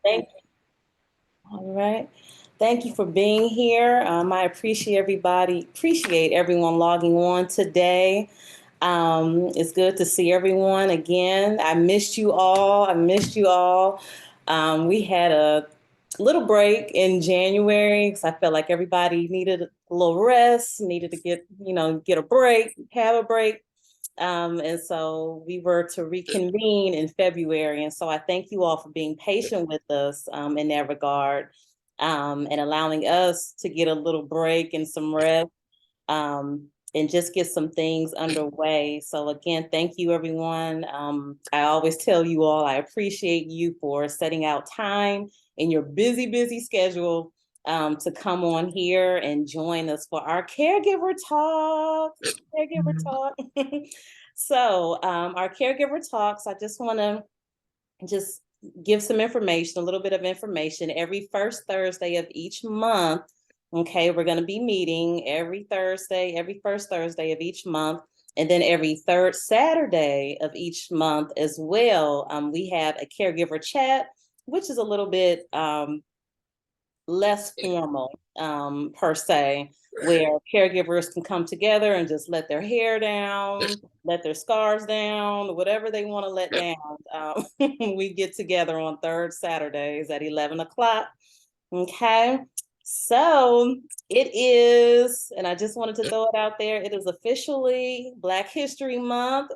Thank you. All right. Thank you for being here. I appreciate everyone logging on today. It's good to see everyone again. I missed you all. I missed you all. We had a little break in January because I felt like everybody needed a little rest, needed to get a break, have a break. And so we were to reconvene in February. And so I thank you all for being patient with us in that regard, and allowing us to get a little break and some rest, and just get some things underway. So again, thank you, everyone. I always tell you all, I appreciate you for setting out time in your busy, busy schedule, to come on here and join us for our caregiver talk. Caregiver talk. So our caregiver talks, I just want to just give some information, a little bit of information. Every first Thursday of each month, okay, we're going to be meeting every first Thursday of each month. And then every third Saturday of each month as well, we have a caregiver chat, which is a little bit less formal, per se, where caregivers can come together and just let their hair down, let their scarves down, whatever they want to let down. We get together on third Saturdays at 11 o'clock. Okay. So it is, and I just wanted to throw it out there, it is officially Black History Month,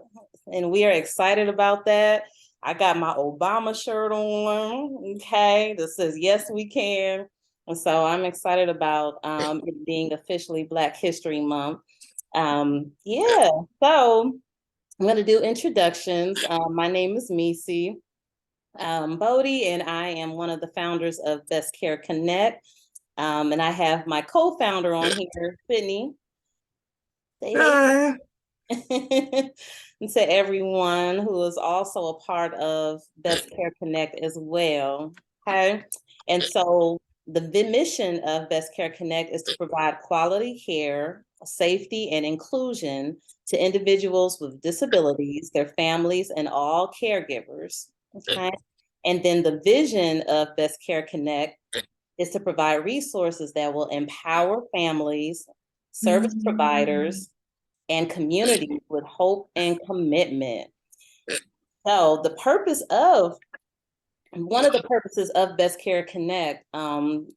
and we are excited about that. I got my Obama shirt on, okay, that says yes, we can. And so I'm excited about it being officially Black History Month. Yeah, so I'm going to do introductions. My name is Misi Bodie, and I am one of the founders of Best Care Connect. And I have my co-founder on here, Sydney. Say hey. And to everyone who is also a part of Best Care Connect as well. Okay. And so the mission of Best Care Connect is to provide quality care, safety, and inclusion to individuals with disabilities, their families, and all caregivers. Okay. And then the vision of Best Care Connect is to provide resources that will empower families, service providers, and communities with hope and commitment. So one of the purposes of Best Care Connect,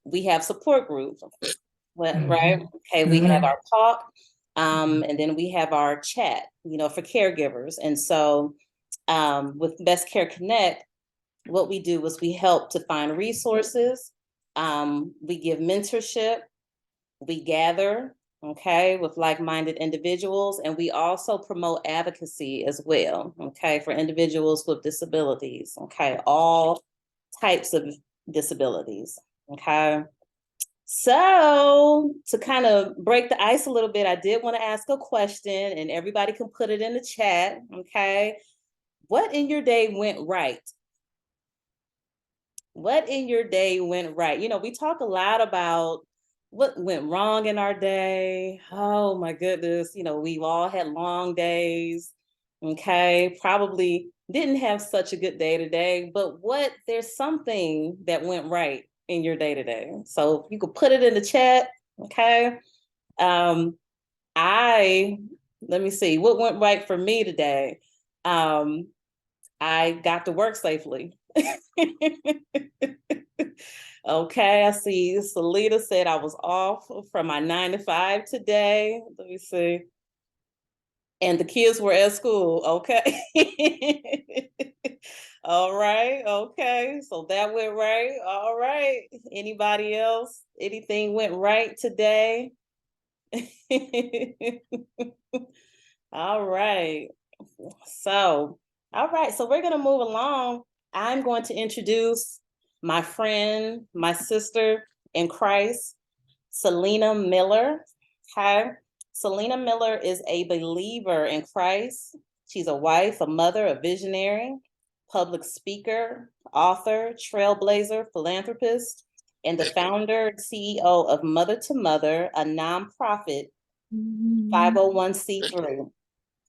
we have support groups, right? Okay, we have our talk, and then we have our chat, for caregivers. And so with Best Care Connect, what we do is we help to find resources, we give mentorship, we gather, okay, with like-minded individuals, and we also promote advocacy as well, okay, for individuals with disabilities, okay, all types of disabilities, okay. So to kind of break the ice a little bit, I did want to ask a question, and everybody can put it in the chat, okay. What in your day went right? What in your day went right? We talk a lot about what went wrong in our day. Oh my goodness, we've all had long days. Okay, probably didn't have such a good day today, but there's something that went right in your day today. So you could put it in the chat. Okay. Um, I Let me see what went right for me today. I got to work safely. Okay, I see Salita said I was off from my 9 to 5 today. Let me see. And the kids were at school. Okay. All right. Okay. So that went right. All right. Anybody else? Anything went right today? All right. All right. So we're going to move along. I'm going to introduce my friend, my sister in Christ, Selena Miller. Hi. Selena Miller is a believer in Christ. She's a wife, a mother, a visionary, public speaker, author, trailblazer, philanthropist, and the founder and CEO of Mother to Mother, a nonprofit 501c3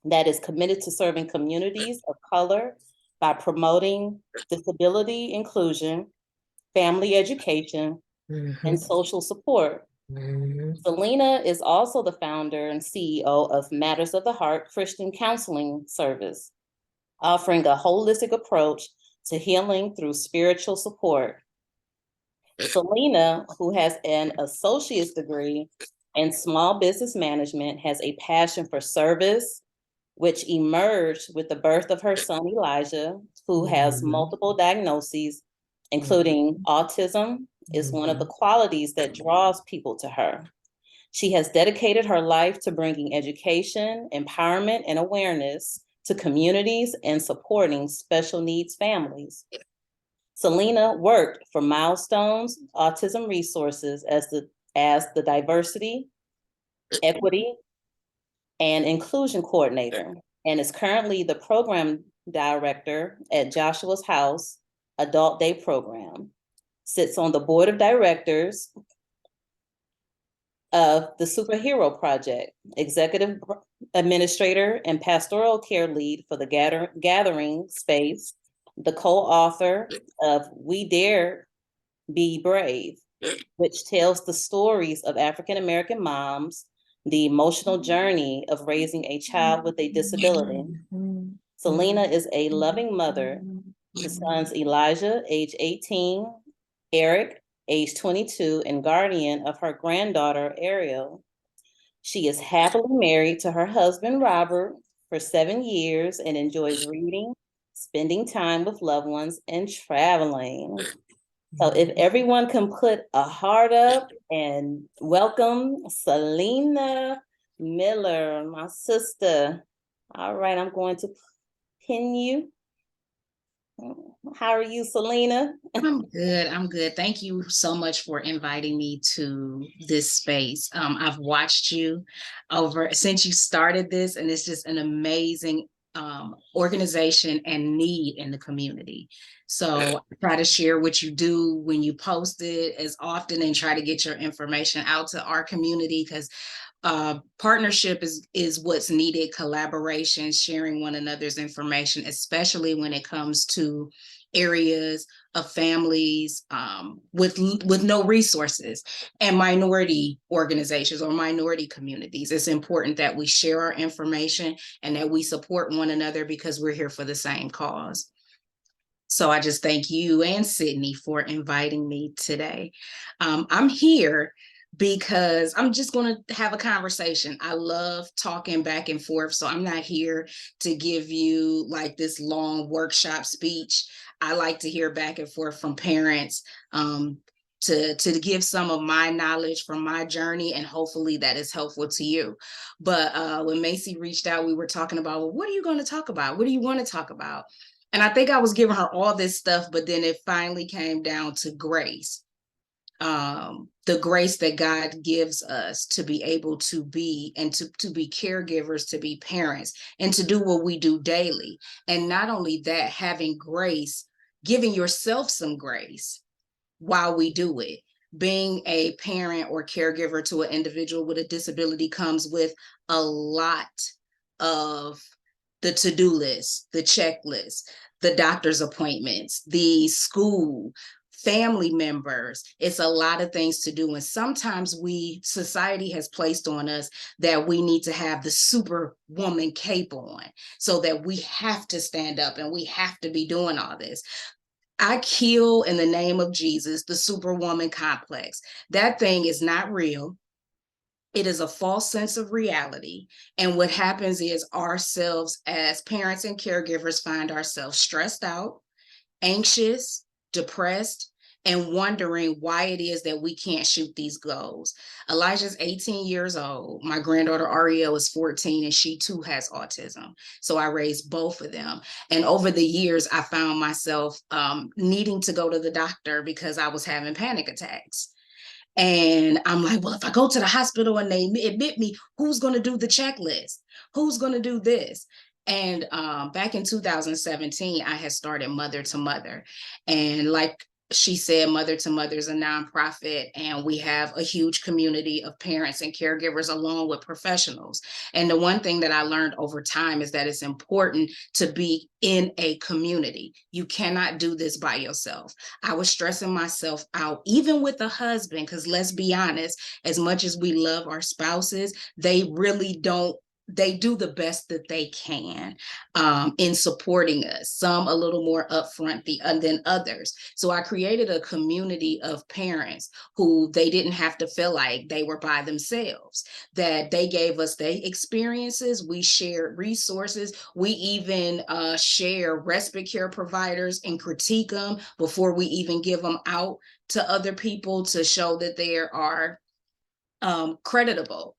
that is committed to serving communities of color by promoting disability inclusion, family education, and social support. Selena is also the founder and CEO of Matters of the Heart Christian Counseling Service, offering a holistic approach to healing through spiritual support. Selena, who has an associate's degree in small business management, has a passion for service, which emerged with the birth of her son Elijah, who has multiple diagnoses, including autism, is one of the qualities that draws people to her. She has dedicated her life to bringing education, empowerment, and awareness to communities and supporting special needs families. Selena worked for Milestones Autism Resources as the diversity, equity, and inclusion coordinator, and is currently the program director at Joshua's House Adult Day Program. Sits on the board of directors of the Superhero Project, executive administrator and pastoral care lead for the Gathering Space, the co-author of We Dare Be Brave, which tells the stories of African American moms, the emotional journey of raising a child with a disability. Selena is a loving mother to sons Elijah, age 18, Eric, age 22, and guardian of her granddaughter, Ariel. She is happily married to her husband, Robert, for 7 years and enjoys reading, spending time with loved ones, and traveling. So if everyone can put a heart up and welcome Selena Miller, my sister. All right, I'm going to pin you. How are you, Selena? I'm good. I'm good. Thank you so much for inviting me to this space. I've watched you over since you started this, and it's just an amazing organization and need in the community. So I try to share what you do when you post it as often and try to get your information out to our community because partnership is what's needed, collaboration, sharing one another's information, especially when it comes to areas of families with no resources and minority organizations or minority communities. It's important that we share our information and that we support one another because we're here for the same cause. So I just thank you and Sydney for inviting me today. I'm here because I'm just going to have a conversation. I love talking back and forth. So I'm not here to give you like this long workshop speech. I like to hear back and forth from parents to give some of my knowledge from my journey, and hopefully that is helpful to you. But when Macy reached out, we were talking about, well, what are you going to talk about? What do you want to talk about? And I think I was giving her all this stuff, but then it finally came down to grace. The grace that God gives us to be able to be and to be caregivers, to be parents, and to do what we do daily. And not only that, having grace, giving yourself some grace while we do it. Being a parent or caregiver to an individual with a disability comes with a lot of the to-do list, the checklist, the doctor's appointments, the school, family members. It's a lot of things to do. And sometimes society has placed on us that we need to have the superwoman cape on so that we have to stand up and we have to be doing all this. I kill in the name of Jesus, the superwoman complex. That thing is not real. It is a false sense of reality. And what happens is ourselves as parents and caregivers find ourselves stressed out, anxious, depressed, and wondering why it is that we can't shoot these goals. Elijah's 18 years old. My granddaughter Ariel is 14, and she too has autism. So I raised both of them. And over the years, I found myself needing to go to the doctor because I was having panic attacks. And I'm like, well, if I go to the hospital and they admit me, who's going to do the checklist? Who's going to do this? And back in 2017, I had started Mother to Mother. And like She said Mother to Mother is a nonprofit, and we have a huge community of parents and caregivers along with professionals. And the one thing that I learned over time is that it's important to be in a community. You cannot do this by yourself. I was stressing myself out, even with a husband, because let's be honest, as much as we love our spouses, they really don't, they do the best that they can in supporting us, some a little more upfront than others. So I created a community of parents who they didn't have to feel like they were by themselves, that they gave us their experiences. We shared resources. We even share respite care providers and critique them before we even give them out to other people to show that they are creditable.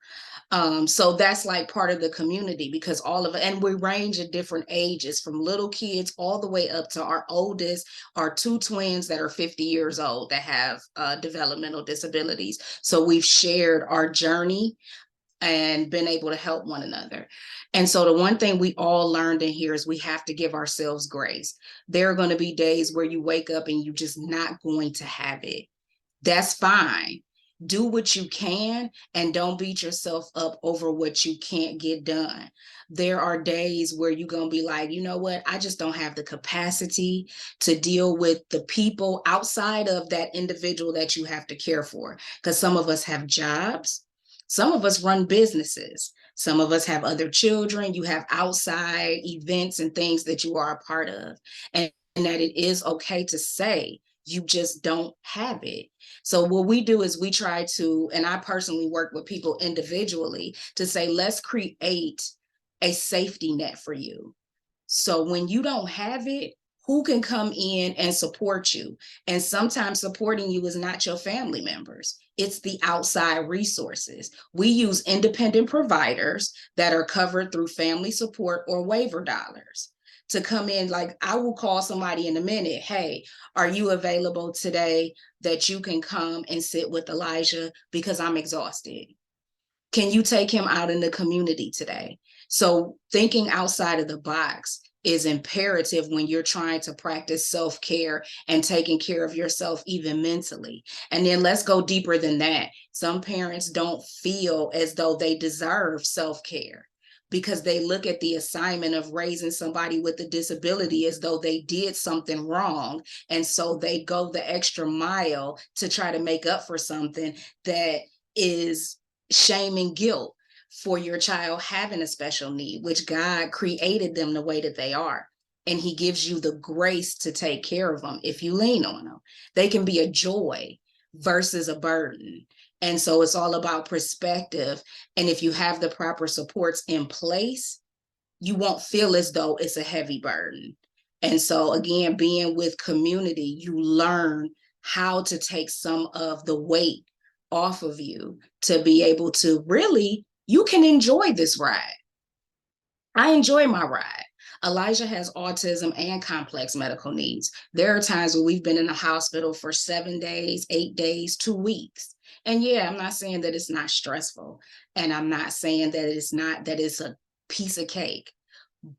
So that's like part of the community, because all of it, and we range at different ages, from little kids all the way up to our oldest, our two twins that are 50 years old that have developmental disabilities. So we've shared our journey and been able to help one another. And so the one thing we all learned in here is we have to give ourselves grace. There are going to be days where you wake up and you're just not going to have it. That's fine. Do what you can and don't beat yourself up over what you can't get done. There are days where you're going to be like, you know what? I just don't have the capacity to deal with the people outside of that individual that you have to care for. Because some of us have jobs, some of us run businesses, some of us have other children, you have outside events and things that you are a part of. And that it is okay to say, you just don't have it. So what we do is we try to, and I personally work with people individually to say, let's create a safety net for you. So when you don't have it, who can come in and support you? And sometimes supporting you is not your family members. It's the outside resources. We use independent providers that are covered through family support or waiver dollars to come in. Like, I will call somebody in a minute. Hey, are you available today that you can come and sit with Elijah because I'm exhausted? Can you take him out in the community today? So thinking outside of the box is imperative when you're trying to practice self-care and taking care of yourself, even mentally. And then let's go deeper than that. Some parents don't feel as though they deserve self-care because they look at the assignment of raising somebody with a disability as though they did something wrong. And so they go the extra mile to try to make up for something that is shame and guilt for your child having a special need, which God created them the way that they are. And he gives you the grace to take care of them if you lean on them. They can be a joy versus a burden. And so it's all about perspective. And if you have the proper supports in place, you won't feel as though it's a heavy burden. And so, again, being with community, you learn how to take some of the weight off of you to be able to really, you can enjoy this ride. I enjoy my ride. Elijah has autism and complex medical needs. There are times where we've been in the hospital for 7 days, 8 days, 2 weeks. And yeah, I'm not saying that it's not stressful. And I'm not saying that it's not, that it's a piece of cake.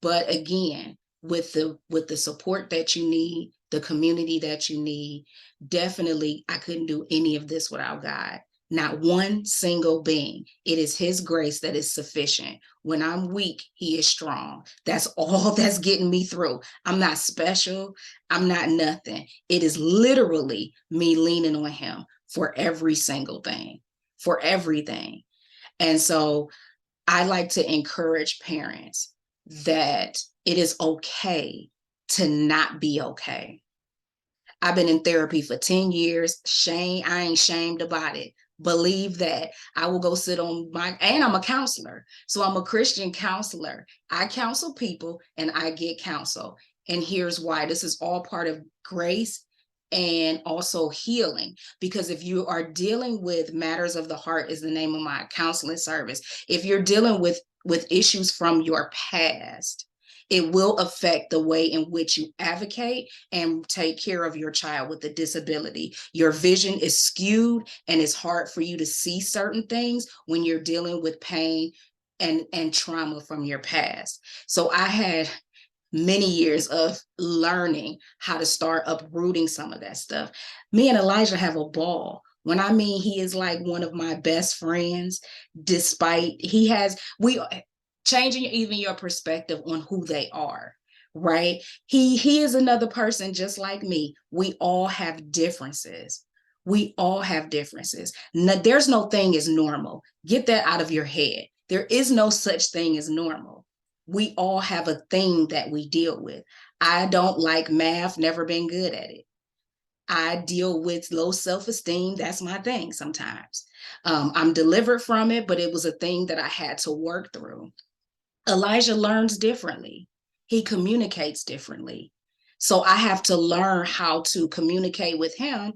But again, with the support that you need, the community that you need, definitely I couldn't do any of this without God. Not one single being. It is his grace that is sufficient. When I'm weak, he is strong. That's all that's getting me through. I'm not special. I'm not nothing. It is literally me leaning on him for every single thing, for everything. And so I like to encourage parents that it is okay to not be okay. I've been in therapy for 10 years. Shame, I ain't shamed about it. Believe that. I will go sit on my, and I'm a counselor. So I'm a Christian counselor. I counsel people and I get counsel. And here's why. This is all part of grace and also healing. Because if you are dealing with matters of the heart, is the name of my counseling service. If you're dealing with issues from your past, it will affect the way in which you advocate and take care of your child with a disability. Your vision is skewed and it's hard for you to see certain things when you're dealing with pain and trauma from your past. So I had many years of learning how to start uprooting some of that stuff. Me and Elijah have a ball. When I mean he is like one of my best friends, despite he has, we changing even your perspective on who they are, right? He is another person just like me. We all have differences. We all have differences. No, there's no thing as normal. Get that out of your head. There is no such thing as normal. We all have a thing that we deal with. I don't like math, never been good at it. I deal with low self esteem. That's my thing sometimes. I'm delivered from it, but it was a thing that I had to work through. Elijah learns differently, he communicates differently. So I have to learn how to communicate with him,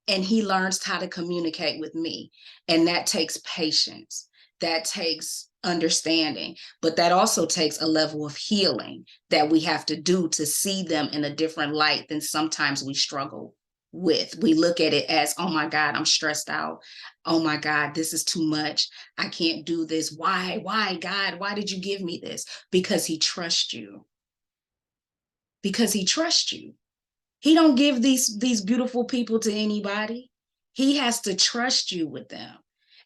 and he learns how to communicate with me. And that takes patience, that takes understanding, but that also takes a level of healing that we have to do to see them in a different light than sometimes we struggle with. We look at it as, oh my God, I'm stressed out. Oh my God, this is too much. I can't do this. Why, God? Why did you give me this? Because he trusts you. Because he trusts you. He don't give these beautiful people to anybody. He has to trust you with them.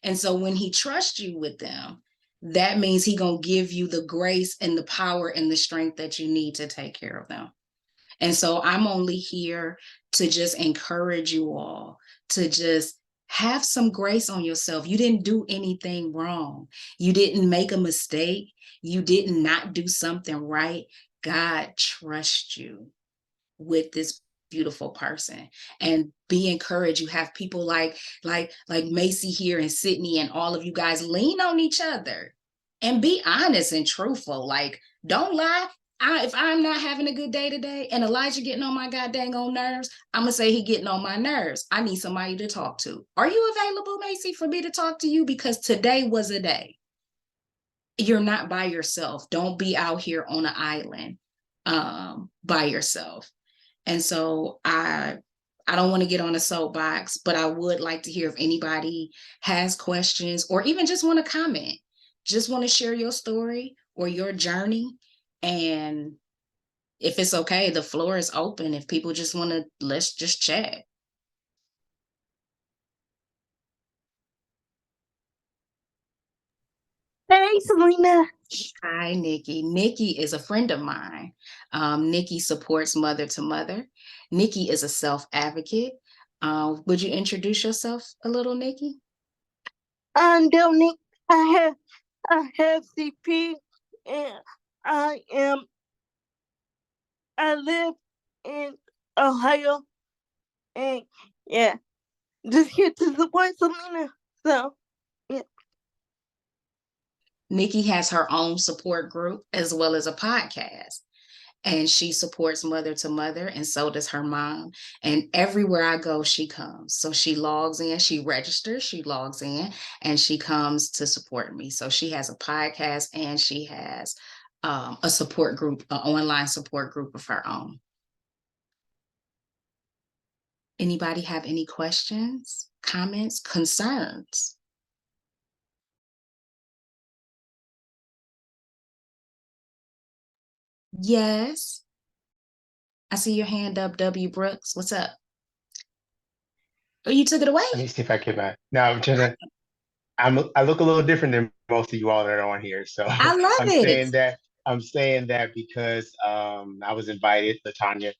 And so when he trusts you with them, that means he gonna give you the grace and the power and the strength that you need to take care of them. And so I'm only here to just encourage you all to just have some grace on yourself. You didn't do anything wrong. You didn't make a mistake. You did not do something right. God trusts you with this beautiful person, and be encouraged. You have people like Macy here and Sydney and all of you guys, lean on each other and be honest and truthful. Like, don't lie. If I'm not having a good day today and Elijah getting on my goddamn on nerves, I'm gonna say he getting on my nerves. I need somebody to talk to. Are you available, Macy, for me to talk to you? Because today was a day. You're not by yourself. Don't be out here on an island by yourself. And so I don't want to get on a soapbox, but I would like to hear if anybody has questions or even just want to comment, just want to share your story or your journey. And if it's okay, the floor is open. If people just want to, let's just chat. Hey, Selena. Hi, Nikki. Nikki is a friend of mine. Nikki supports Mother to Mother. Nikki is a self advocate. Would you introduce yourself a little, Nikki? I'm Dominic. I have CP, and I am. I live in Ohio, and yeah, just here to support Selena. So yeah. Nikki has her own support group as well as a podcast. And she supports Mother to Mother, and so does her mom. And everywhere I go, she comes. So she logs in, she registers, she logs in, and she comes to support me. So she has a podcast and she has a support group, an online support group of her own. Anybody have any questions, comments, concerns? Yes. I see your hand up, W. Brooks. What's up? Oh, you took it away? Let me see if I can. No, I look a little different than most of you all that are on here. So I love I'm it. saying that because I was invited. Latanya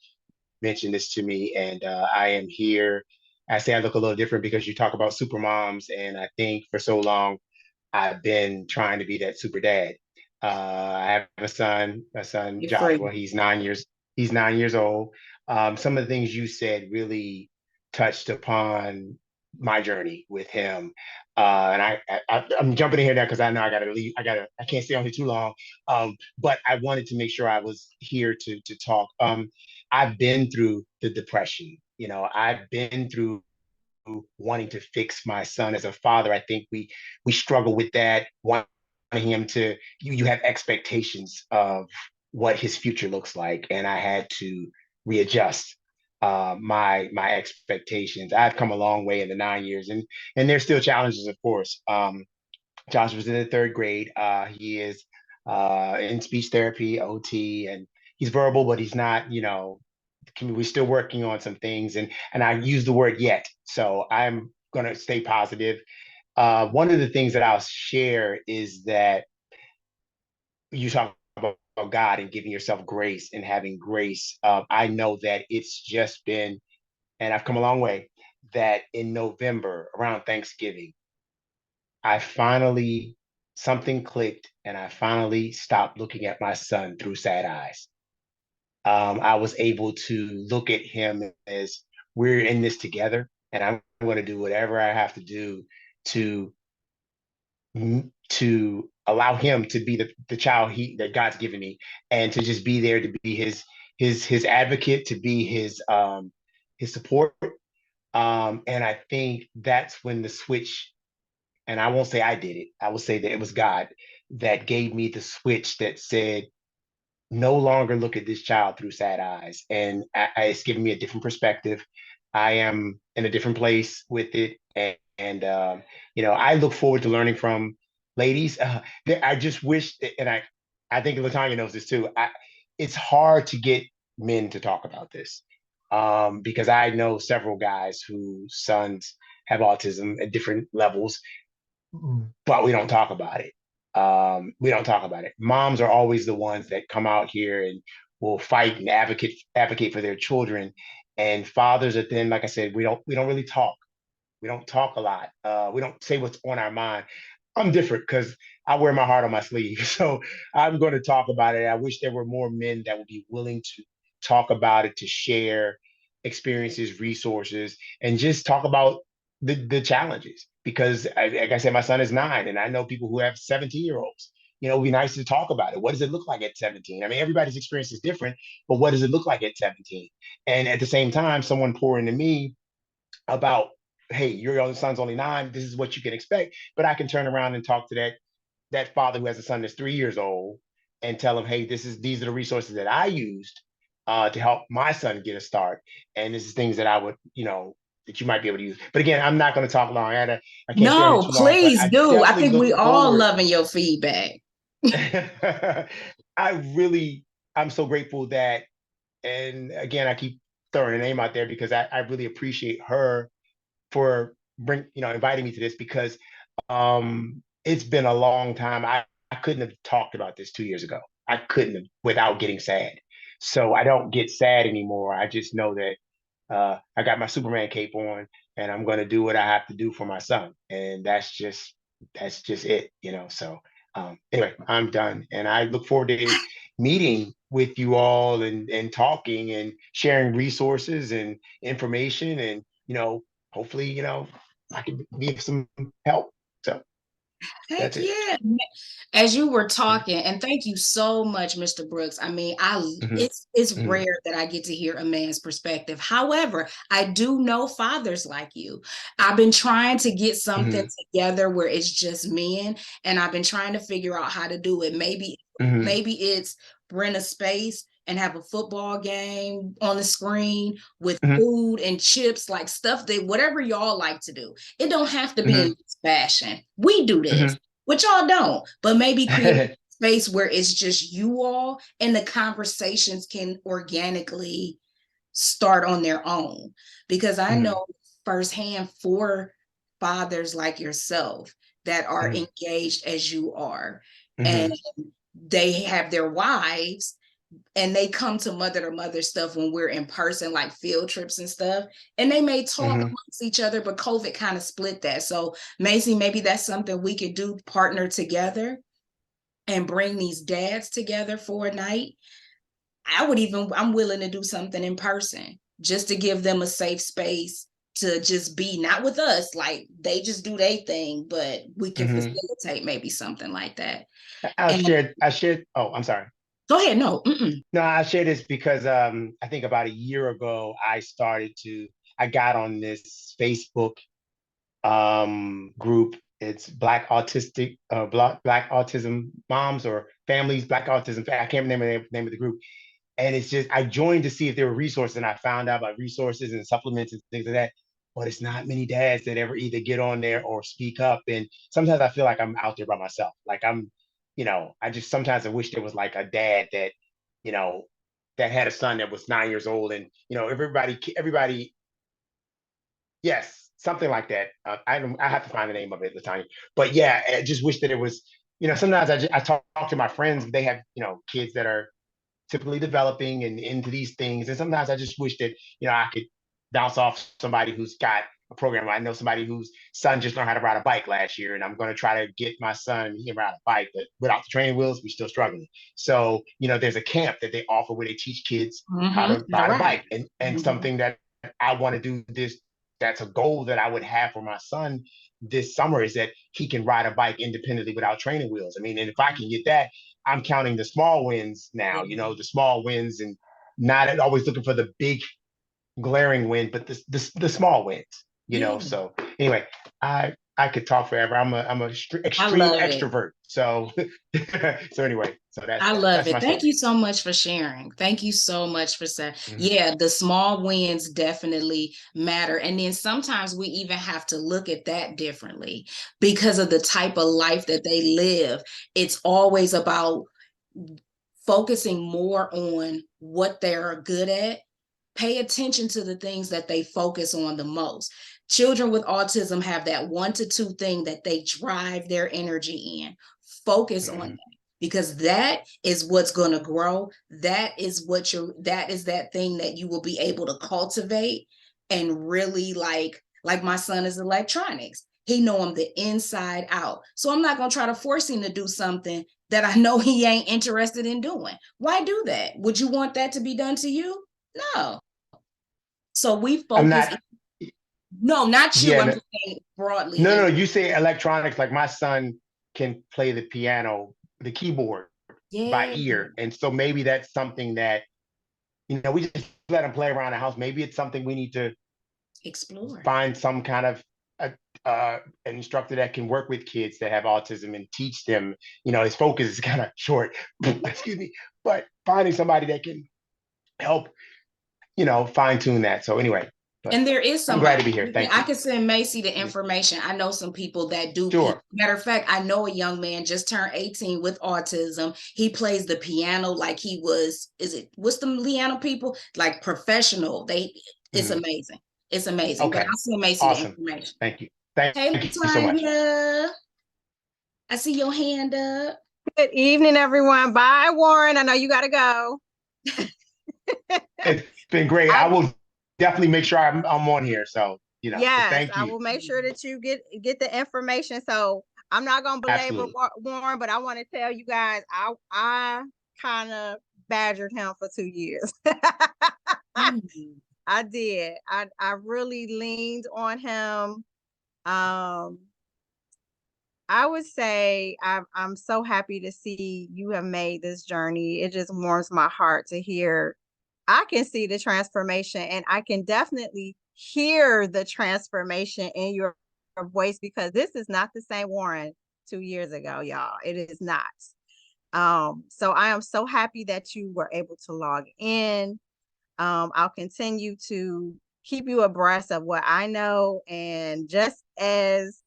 mentioned this to me, and I am here. I say I look a little different because you talk about super moms, and I think for so long I've been trying to be that super dad. I have a son You're Joshua. free. He's 9 years old. Some of the things you said really touched upon my journey with him. I'm jumping in here now because I know I gotta leave. I can't stay on here too long. But I wanted to make sure I was here to talk. I've been through the depression. I've been through wanting to fix my son as a father. I think we struggle with that, wanting him to you have expectations of what his future looks like, and I had to readjust my expectations. I've come a long way in the 9 years, and there's still challenges, of course. Josh was in the third grade. He is in speech therapy, OT, and he's verbal, but he's not, we're still working on some things. And I use the word yet. So I'm going to stay positive. One of the things that I'll share is that you talk about God and giving yourself grace and having grace. I know that it's just been, and I've come a long way, that in November around Thanksgiving, I finally, something clicked and I finally stopped looking at my son through sad eyes. I was able to look at him as we're in this together, and I'm going to do whatever I have to do to to allow him to be the child that God's given me, and to just be there to be his advocate, to be his support. And I think that's when the switch, and I won't say I did it, I will say that it was God that gave me the switch that said, no longer look at this child through sad eyes. And it's given me a different perspective. I am in a different place with it. And I look forward to learning from ladies. I just wish, and I think Latanya knows this too. It's hard to get men to talk about this, because I know several guys whose sons have autism at different levels, but we don't talk about it. We don't talk about it. Moms are always the ones that come out here and will fight and advocate for their children. And fathers are then, like I said, we don't really talk. We don't talk a lot. We don't say what's on our mind. I'm different because I wear my heart on my sleeve. So I'm going to talk about it. I wish there were more men that would be willing to talk about it, to share experiences, resources, and just talk about the challenges. Because, like I said, my son is 9, and I know people who have 17-year-olds. It'd be nice to talk about it. What does it look like at 17? I mean, everybody's experience is different, but what does it look like at 17? And at the same time, someone pour into me about, hey, your son's only 9, this is what you can expect. But I can turn around and talk to that father who has a son that's 3 years old and tell him, hey, these are the resources that I used to help my son get a start. And this is things that I would, that you might be able to use. But again, I'm not going to talk long. I can't stay on it No, too long, but please I do. I definitely think we look all forward. loving your feedback. I really, I'm so grateful that, and again, I keep throwing her name out there because I really appreciate her for inviting me to this, because it's been a long time. I couldn't have talked about this 2 years ago. I couldn't have without getting sad. So I don't get sad anymore. I just know that I got my Superman cape on, and I'm going to do what I have to do for my son, and that's just it. So anyway, I'm done, and I look forward to meeting with you all and talking and sharing resources and information, and hopefully I can be of some help. So Heck that's it. yeah. As you were talking, and thank you so much, Mr. Brooks. I mean, Mm-hmm. it's Mm-hmm. rare that I get to hear a man's perspective. However, I do know fathers like you. I've been trying to get something Mm-hmm. together where it's just men, and I've been trying to figure out how to do it. Mm-hmm. Maybe it's rent a space and have a football game on the screen with Mm-hmm. food and chips, like stuff that whatever y'all like to do. It don't have to be in this fashion. We do Mm-hmm. this, which y'all don't, but maybe create a space where it's just you all and the conversations can organically start on their own. Because I Mm-hmm. know firsthand for fathers like yourself that are Mm-hmm. engaged as you are, and Mm-hmm. they have their wives and they come to mother to mother stuff when we're in person, like field trips and stuff. And they may talk Mm-hmm. amongst each other, but COVID kind of split that. So, Macy, maybe that's something we could do, partner together and bring these dads together for a night. I'm willing to do something in person just to give them a safe space to just be, not with us, like they just do their thing, but we can Mm-hmm. facilitate maybe something like that. I'll And share. I shared. Oh, I'm sorry. go ahead. No. Mm-mm. No, I share this because I think about a year ago I got on this Facebook group. It's Black Autism Moms or Families Black Autism. I can't remember the name of the group. And it's just, I joined to see if there were resources, and I found out about resources and supplements and things like that. But it's not many dads that ever either get on there or speak up. And sometimes I feel like I'm out there by myself. Like I just sometimes I wish there was like a dad that, you know, that had a son that was 9 years old, and everybody, yes, something like that. I have to find the name of it, Latanya. But yeah, I just wish that it was. Sometimes I talk to my friends. They have kids that are typically developing and into these things. And sometimes I just wish that, I could bounce off somebody who's got a program. I know somebody whose son just learned how to ride a bike last year, and I'm going to try to get my son, he can ride a bike, but without the training wheels, we're still struggling. So, there's a camp that they offer where they teach kids how to All ride a right. bike, and something that I want to do this. That's a goal that I would have for my son this summer, is that he can ride a bike independently without training wheels. I mean, and if I can get that, I'm counting the small wins now, Yeah. the small wins, and not always looking for the big glaring win, but the small wins, Yeah. So anyway, I could talk forever. I'm a I extreme love it. extrovert. So so anyway, so I love that's my it. Thank story. you so much for sharing. Thank you so much for saying, Mhm. yeah, the small wins definitely matter. And then sometimes we even have to look at that differently because of the type of life that they live. It's always about focusing more on what they're good at. Pay attention to the things that they focus on the most. Children with autism have that 1 to 2 thing that they drive their energy in. Focus on Mhm. that, because that is what's going to grow. That is that thing that you will be able to cultivate and really like my son is electronics. He know him the inside out. So I'm not going to try to force him to do something that I know he ain't interested in doing. Why do that? Would you want that to be done to you? No. So we I'm focus. not. No, not you. Yeah. I'm No, just saying broadly no, no. in. You say electronics. Like my son can play the piano, the keyboard by Yeah, ear, and so maybe that's something that we just let him play around the house. Maybe it's something we need to explore. find some kind of a, an instructor that can work with kids that have autism and teach them. His focus is kind of short, excuse me, but finding somebody that can help, fine tune that. So anyway, but And there is I'm glad somebody. to be here. Thank I you. can send Macy the information. I know some people that do. Sure. Matter of fact, I know a young man just turned 18 with autism. He plays the piano like he was, what's the piano people? Like professional. It's Mhm. amazing. It's amazing. But Okay. I'll send Macy the Awesome. information. Thank you. Thank Hey, you so much. Latanya, I see your hand up. Good evening, everyone. Bye, Warren. I know you got to go. It's been great. I I, will definitely make sure I'm on here. So, so yes, thank I you. will make sure that you get the information. So I'm not gonna belabor Absolutely. Warren, but I want to tell you guys, I kind of badgered him for 2 years. I did. I really leaned on him. I would say I'm so happy to see you have made this journey. It just warms my heart to hear. I can see the transformation, and I can definitely hear the transformation in your voice, because this is not the same Warren 2 years ago, y'all. It is not. So I am so happy that you were able to log in. I'll continue to keep you abreast of what I know, and just as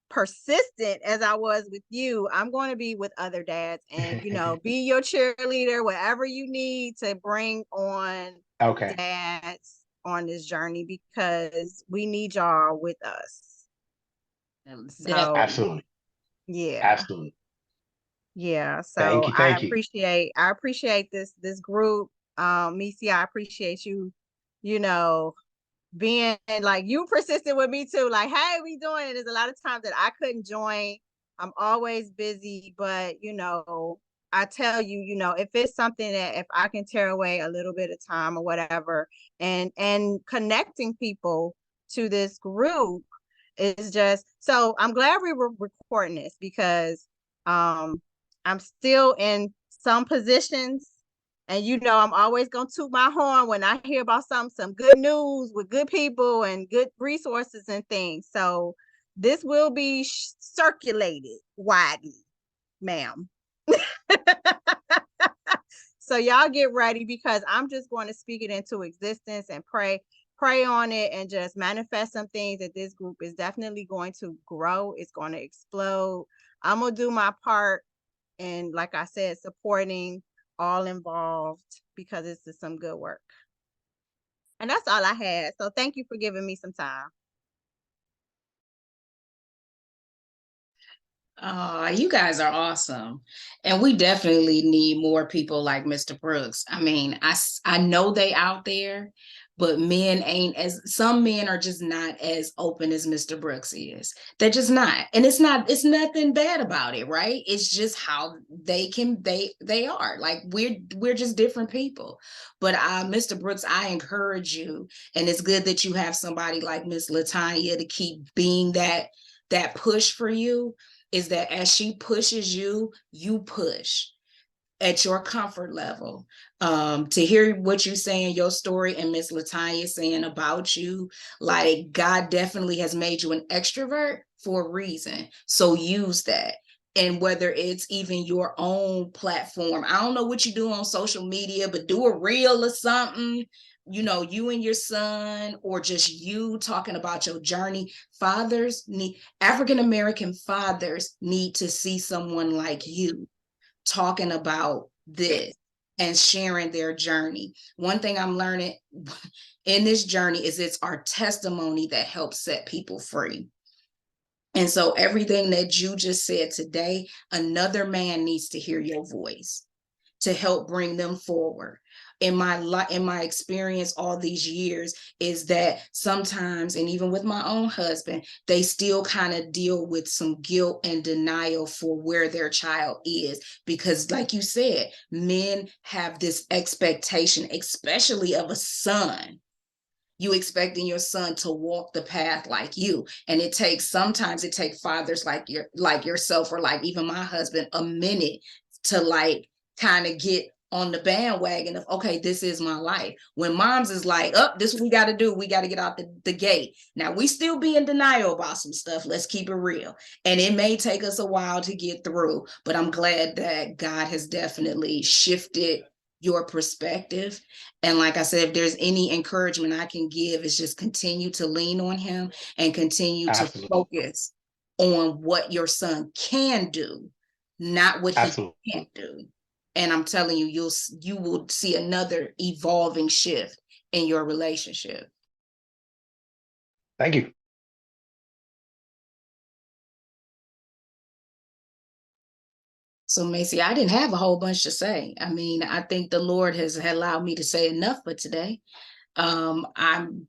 persistent as I was with you, I'm going to be with other dads and, be your cheerleader, whatever you need to bring on Okay. dads on this journey, because we need y'all with us. So, Absolutely. yeah. Absolutely. Yeah. Thank So you. Thank you. I appreciate this group. Missy, I appreciate you, you know, being like, you persistent with me too. Like, hey, we doing it. There's a lot of times that I couldn't join. I'm always busy, but I tell you, if it's something that if I can tear away a little bit of time or whatever, and connecting people to this group is just so. I'm glad we were recording this, because I'm still in some positions, and I'm always gonna toot my horn when I hear about some good news with good people and good resources and things. So this will be circulated widely, ma'am. So y'all get ready, because I'm just going to speak it into existence and pray on it, and just manifest some things that this group is definitely going to grow. It's going to explode. I'm gonna do my part, and like I said, supporting all involved, because it's just some good work. And that's all I had. So thank you for giving me some time. You guys are awesome. And we definitely need more people like Mr. Brooks. I mean, I know they out there, but some men are just not as open as Mr. Brooks is. They're just not. And it's nothing bad about it, right? It's just how they are. Like we're just different people. But Mr. Brooks, I encourage you, and it's good that you have somebody like Miss Latanya to keep being that push for you, is that as she pushes you, you push at your comfort level. To hear what you say in your story and Miss Latanya saying about you, like God definitely has made you an extrovert for a reason. So use that. And whether it's even your own platform, I don't know what you do on social media, but do a reel or something, you and your son, or just you talking about your journey. African-American fathers need to see someone like you talking about this and sharing their journey. One thing I'm learning in this journey is it's our testimony that helps set people free. And so everything that you just said today, another man needs to hear your voice to help bring them forward. In my experience all these years is that sometimes, and even with my own husband, they still kind of deal with some guilt and denial for where their child is, because like you said, men have this expectation, especially of a son. You expecting your son to walk the path like you, and sometimes it takes fathers like yourself, or like even my husband, a minute to like kind of get on the bandwagon of, okay, this is my life. When moms is like, oh, this is what we got to do, we got to get out the gate. Now we still be in denial about some stuff, let's keep it real, and it may take us a while to get through, but I'm glad that God has definitely shifted your perspective. And like I said, if there's any encouragement I can give, is just continue to lean on him and continue to Absolutely. focus on what your son can do, not what he Absolutely. can't do. And I'm telling you, you will see another evolving shift in your relationship. Thank you. So Macy, I didn't have a whole bunch to say. I mean, I think the Lord has allowed me to say enough for today. I'm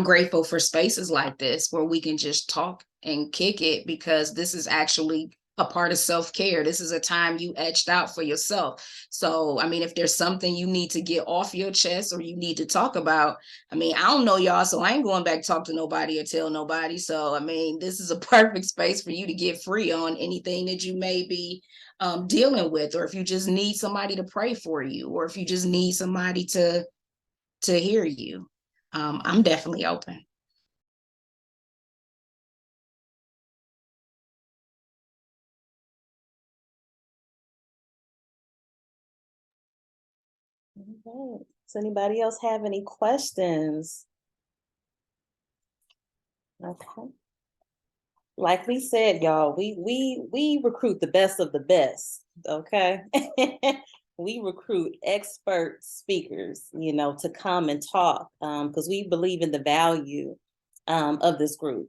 grateful for spaces like this where we can just talk and kick it, because this is actually a part of self-care. This is a time you etched out for yourself. So, I mean, if there's something you need to get off your chest or you need to talk about, I mean, I don't know y'all, so I ain't going back to talk to nobody or tell nobody. So, I mean, this is a perfect space for you to get free on anything that you may be dealing with, or if you just need somebody to pray for you, or if you just need somebody to hear you. I'm definitely open. Okay. Does anybody else have any questions? Okay. Like we said, y'all, we recruit the best of the best. Okay. We recruit expert speakers, to come and talk, because we believe in the value of this group.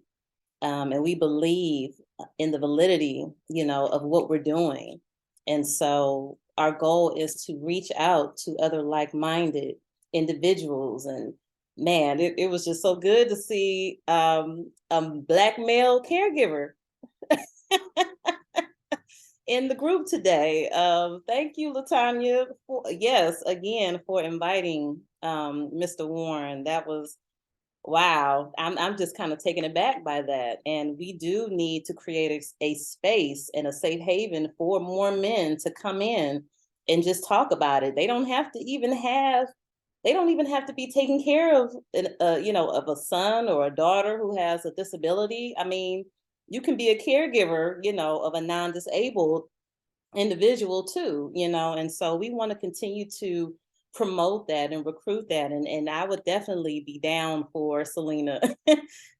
And we believe in the validity, of what we're doing. And so our goal is to reach out to other like-minded individuals. And man, it was just so good to see a Black male caregiver in the group today. Thank you, Latanya, for inviting Mr. Warren. That was wow. I'm just kind of taken aback by that. And we do need to create a space and a safe haven for more men to come in and just talk about it. They don't even have to be taking care of of a son or a daughter who has a disability. I mean, you can be a caregiver, of a non-disabled individual too, and so we want to continue to promote that and recruit that, and I would definitely be down for Selena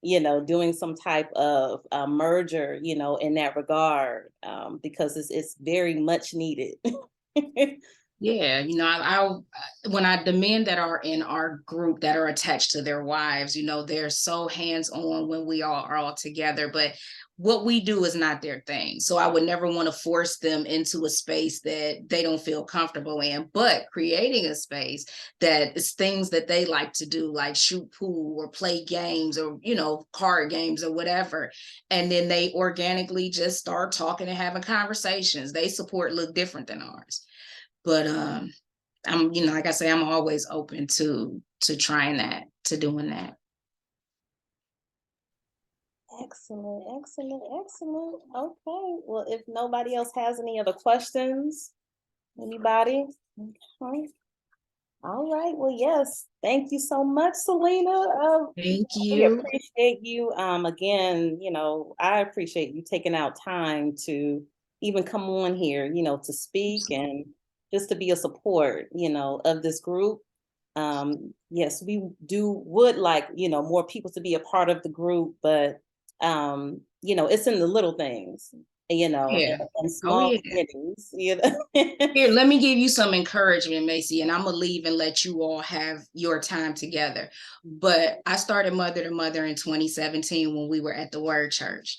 doing some type of merger, in that regard, because it's very much needed. Yeah, you know, when the men that are in our group that are attached to their wives, you know, they're so hands-on when we all are all together, but what we do is not their thing. So I would never want to force them into a space that they don't feel comfortable in, but creating a space that is things that they like to do, like shoot pool or play games or, you know, card games or whatever. And then they organically just start talking and having conversations. They support look different than ours. But I'm, you know, like I say, I'm always open to trying that, to doing that. Excellent, excellent, excellent. Okay. Well, if nobody else has any other questions, anybody? Okay. All right. Well, yes. Thank you so much, Selena. Thank We you. appreciate you. Again, you know, I appreciate you taking out time to even come on here, you know, to speak and just to be a support, you know, of this group. Yes, we would like, you know, more people to be a part of the group, but you know, it's in the little things, you know, Yeah. and Oh small yeah. beginnings, you know. Here, let me give you some encouragement, Macy, and I'm gonna leave and let you all have your time together. But I started Mother to Mother in 2017 when we were at the Word Church.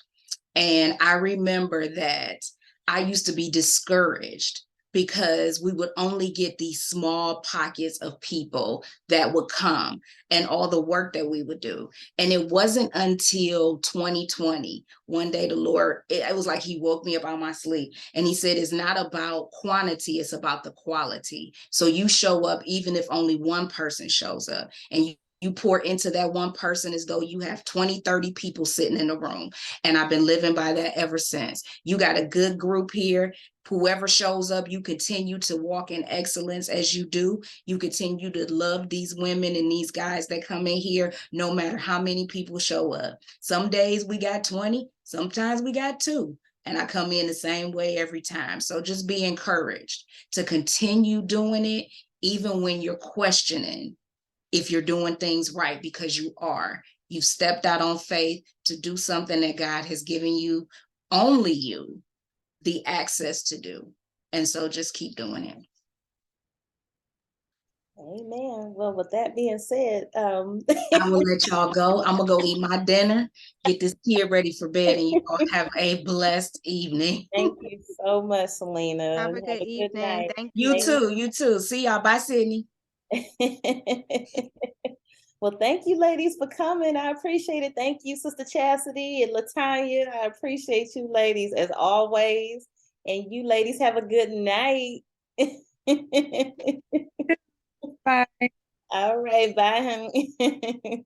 And I remember that I used to be discouraged because we would only get these small pockets of people that would come and all the work that we would do. And it wasn't until 2020, one day the Lord, it was like he woke me up out of my sleep and he said, it's not about quantity, it's about the quality. So you show up even if only one person shows up, and you pour into that one person as though you have 20, 30 people sitting in the room. And I've been living by that ever since. You got a good group here. Whoever shows up, you continue to walk in excellence as you do. You continue to love these women and these guys that come in here, no matter how many people show up. Some days we got 20, sometimes we got 2. And I come in the same way every time. So just be encouraged to continue doing it, even when you're questioning if you're doing things right, because you are. You've stepped out on faith to do something that God has given you, only you, the access to do. And so just keep doing it. Amen. Well, with that being said, I will let y'all go. I'm gonna go eat my dinner, get this kid ready for bed, and you all have a blessed evening. thank you so much, Selena. Have a Have good a good evening. night. Thank You you. too, you too. See y'all. Bye, Sydney. Well, thank you, ladies, for coming. I appreciate it. Thank you, Sister Chastity and Latanya. I appreciate you, ladies, as always. And you, ladies, have a good night. Bye. All right, bye, honey.